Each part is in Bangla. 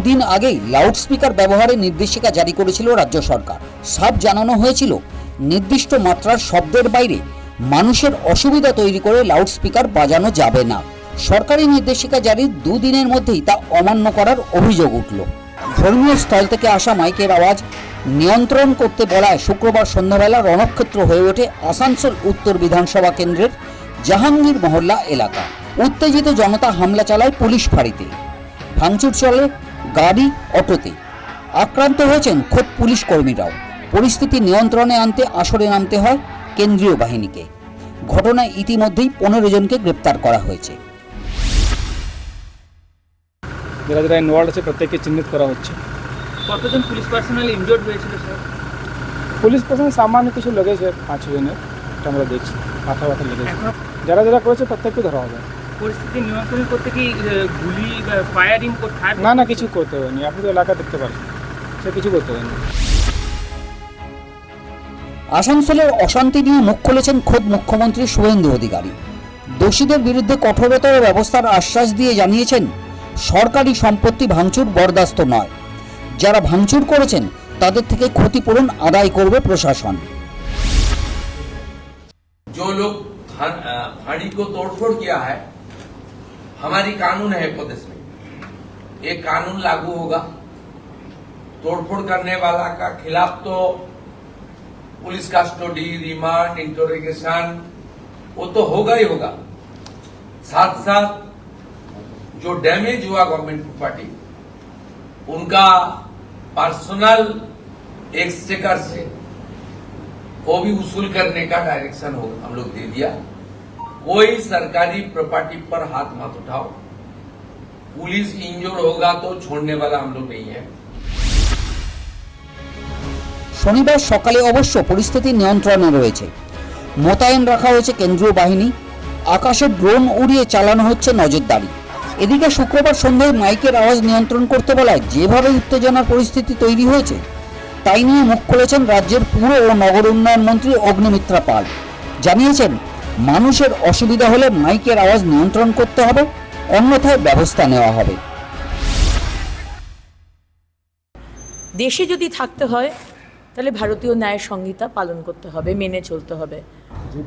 দুদিন আগেই লাউডস্পিকার ব্যবহারের নির্দেশিকা জারি করেছিল রাজ্য সরকার। সাফ জানানো হয়েছিল নির্দিষ্ট মাত্রার শব্দের বাইরে মানুষের অসুবিধা তৈরি করে লাউডস্পিকার বাজানো যাবে না। সরকারি নির্দেশিকা জারির দুদিনের মধ্যেই তা অমান্য করার অভিযোগ উঠল। ধর্মীয় স্থল থেকে আসা মাইকের আওয়াজ নিয়ন্ত্রণ করতে বলায় শুক্রবার সন্ধ্যাবেলা রণক্ষেত্র হয়ে ওঠে আসানসোল উত্তর বিধানসভা কেন্দ্রের জাহাঙ্গীর মহল্লা এলাকা। উত্তেজিত জনতা হামলা চালায় পুলিশ ফাঁড়িতে, ভাঙচুর চলে গাড়ি অটোতে। আক্রান্ত হয়েছেন খোদ পুলিশ কর্মীরাও। পরিস্থিতি নিয়ন্ত্রণে আনতে আসরে নামতে হয় কেন্দ্রীয় বাহিনীকে। ঘটনায় ইতিমধ্যেই 15 জনকে গ্রেপ্তার করা হয়েছে। যারা যারা ইনভলভ আছে প্রত্যেককে চিহ্নিত করা হচ্ছে। কতজন পুলিশ পার্সোনাল ইনজোর্ড হয়েছিল স্যার? পুলিশ পার্সোনাল সামান্য কিছু লেগেছে, 5 জনের, এটা আমরা দেখছি। মাথা ব্যথা লেগেছে। যারা যারা করেছে প্রত্যেককে ধরা হবে। পরিস্থিতি নিয়ন্ত্রণ করতে কি গুলি বা ফায়ারিং করতে হয়? না কিছু করতে হয়নি। আপনি তো এলাকা দেখতে পাচ্ছেন, সে কিছু করতে হয়নি। আসানসোলের অশান্তি নিয়ে মুখ খুলেছেন খোদ মুখ্যমন্ত্রী শুভেন্দু অধিকারী। দোষীদের বিরুদ্ধে কঠোরতর ব্যবস্থার আশ্বাস দিয়ে জানিয়েছেন সরকারি সম্পত্তি ভাঙচুর বরদাস্ত নয়। যারা ভাঙচুর করেছেন তাদের থেকে ক্ষতিপূরণ আদায় করবে প্রশাসন। जो लोग फाड़ी को तोड़फोड़ किया है, हमारी कानून है प्रदेश में, एक कानून लागू होगा। तोड़फोड़ करने वाला का खिलाफ तो पुलिस कस्टडी, रिमांड, इंटरोगेशन वो तो होगा ही होगा। साथ साथ जो डैमेज हुआ गवर्नमेंट प्रॉपर्टी, उनका पर्सनल एक्सचेकर से वो भी वसूल करने का डायरेक्शन हो हम लोग दे दिया। कोई सरकारी प्रॉपर्टी पर हाथ मत उठाओ। पुलिस इंजोर होगा तो छोड़ने वाला हम लोग नहीं है। শনিবার সকালে অবশ্য পরিস্থিতি নিয়ন্ত্রণে রয়েছে। মোতায়েন রাখা হয়েছে কেন্দ্রীয় বাহিনী। আকাশে ড্রোন উড়িয়ে চালানো হচ্ছে নজরদারি। এদিকে শুক্রবার সন্ধ্যায় মাইকের আওয়াজ নিয়ন্ত্রণ করতে বলায় যেভাবে উত্তেজনার পরিস্থিতি তৈরি হয়েছে তাই নিয়ে মুখ খুলেছেন রাজ্যের পুর ও নগর উন্নয়ন মন্ত্রী অগ্নিমিত্রা পাল। জানিয়েছেন মানুষের অসুবিধা হলে মাইকের আওয়াজ নিয়ন্ত্রণ করতে হবে, অন্যথায় ব্যবস্থা নেওয়া হবে। দেশে যদি থাকতে হয় তাহলে ভারতীয় ন্যায় সংহিতা পালন করতে হবে, মেনে চলতে হবে।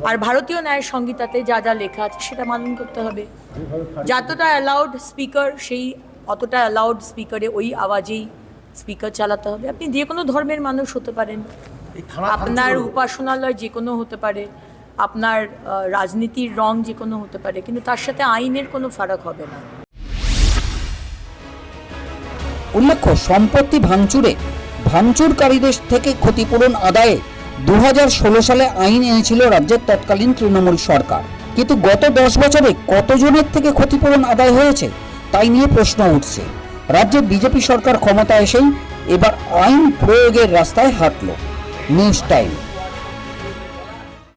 আর ভারতীয় ন্যায় সংহিতাতে যা যা লেখা আছে সেটা পালন করতে হবে। যতটা অ্যালাউড স্পিকার, সেই অতটা অ্যালাউড স্পিকারে ওই আওয়াজেই স্পিকার চালাতে হবে। আপনি যে কোনো ধর্মের মানুষ হতে পারেন, আপনার উপাসনালয় যে কোনো হতে পারে, আপনার রাজনীতির রং যে কোনো হতে পারে, কিন্তু তার সাথে আইনের কোনো ফারাক হবে না। উল্লেখ্য, সম্পত্তি ভাঙচুরকারীদের থেকে ক্ষতিপূরণ আদায়ে 2016 সালে আইন এনেছিল রাজ্যের তৎকালীন তৃণমূল সরকার। কিন্তু গত 10 বছরে কতজনের থেকে ক্ষতিপূরণ আদায় হয়েছে তাই নিয়ে প্রশ্ন উঠছে। রাজ্যে বিজেপি সরকার ক্ষমতা এসেই এবার আইন প্রয়োগের রাস্তায় হাঁটল। News time.